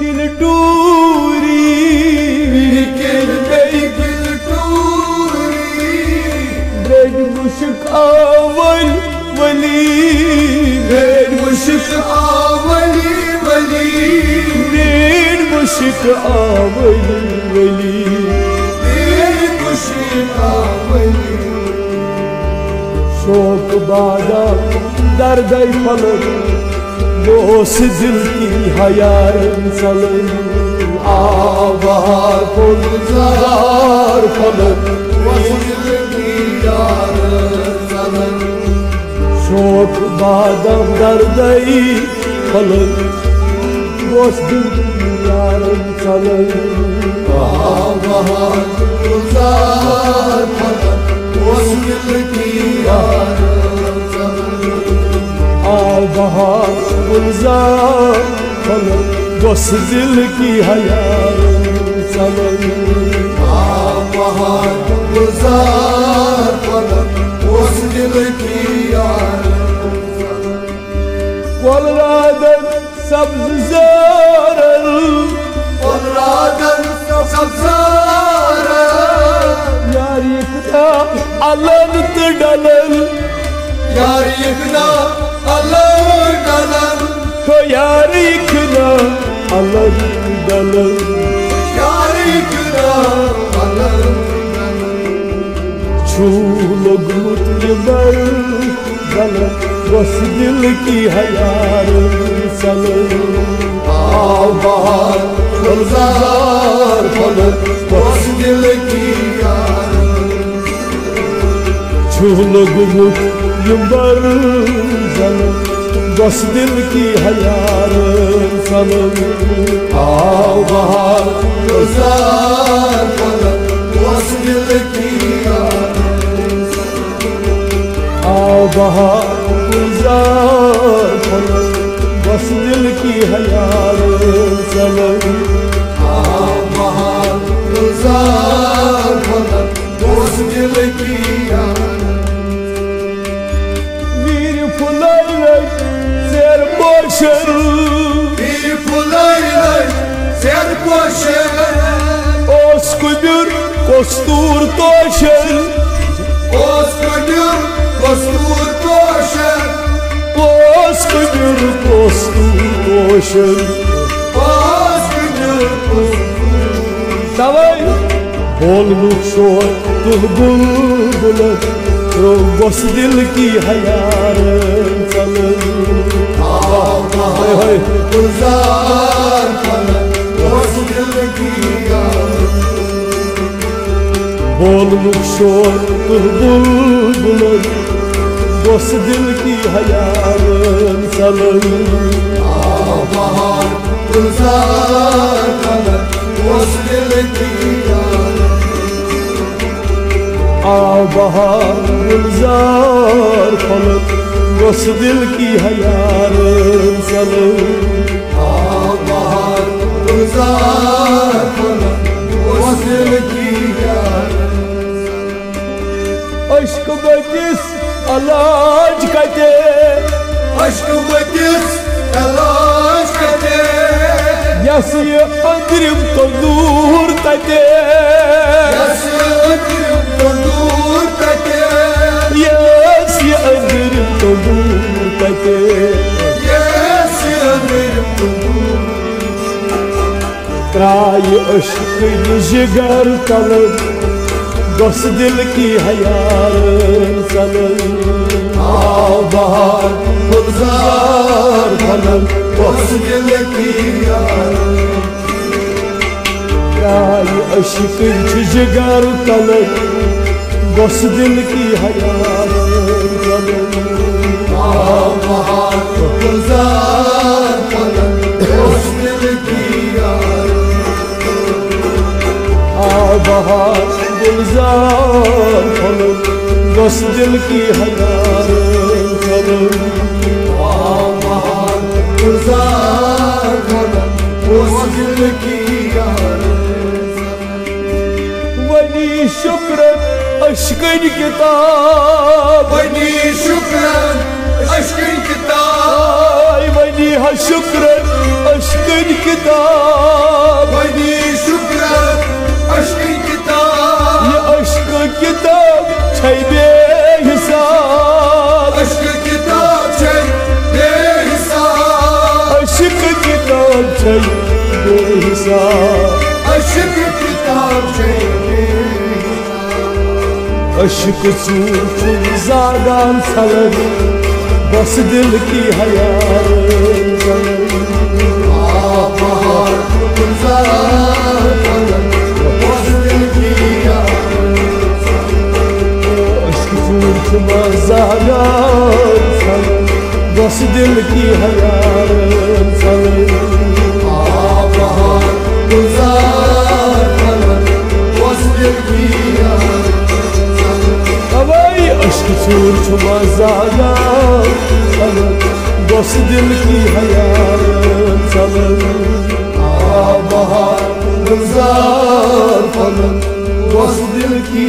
दिल टूरी ब्रेड मुश्क आवल वली ब्रेड मुश्क आवल वली शोक बादा दर्द फलक दोस दिल की हयारन सलन आवार फुलजार फलक शोक बादम दर्द फलक दोस दिल की यारन सलन आवार फुलजार फलक दोस दिल की यारन बहार गुलजार फलक बस दिल की हयारन सलन बहार गुलजार फलक बस दिल की यारन सलन कोलरादन सब्ज ज़ारल यार इकना अलग डलल यार इकना तो यार इकना अलग डलल छू लगुत बर गलत बस दिल की हयारन सलन आवार गुलजार फलक बस दिल की छू लगुत बर गलत बस दिल की हयारन सलन आवार गुलजार फलक बस दिल की आवार गुलजार फलक बस दिल की हयारन सलन आवार गुलजार फलक बस दिल की वीर फुलाय सेर पोशर ओस कुबुर कस्तूर तोशर ओस कुबुर कस्तूर तोशर तवै बोलनुक शोर तुह बुलबुल बस दिल की हयारन सलन गुलजार फलक बस दिल की बोलनुक शोर तुह बुलबुल बस दिल की हयारन सलन गुलजार फलक बस दिल की बहार गुलजार फलक बस दिल की हयारन सलन बहार गुलजार फलक बस दिल की अश्क बतिस अलाज कते अश्क बतिस अलाज कते यस ये अंदरिम तो दूर तते यस ये अंदरिम तो दूर तते यस ये अंदरिम तो दूर तते यस ये अंदरिम तो दूर त्राय अश्क जिगर तलब बस दिल की हयारन सलन आवार गुलजार फलक बस दिल की अश्क जिगर तलब बस दिल की हयारन सलन आवार गुलजार फलक बस दिल की बहार गुलजार फलक बस दिल की हयारन सलन बहार गुलजार फलक बस दिल की वली शुक्र aşkın kitap Vani şükran aşkın kitap Ay vani ha şükran aşkın kitap Vani şükran aşkın kitap Ya aşkın kitap çay be hesap Aşkın kitap çay be hesap Aşkın kitap çay be hesap Aşkın kitap çay be Aşk सूरचुन ज़ादान सलर बस दिल की here bahar güzel bas dil ki Aşk सूरचुन ज़ादान सलर बस दिल की here bahar güzel bas dil ki Havai aşk सूरचुन ज़ादान सलर बस दिल की here bahar güzel bas dil ki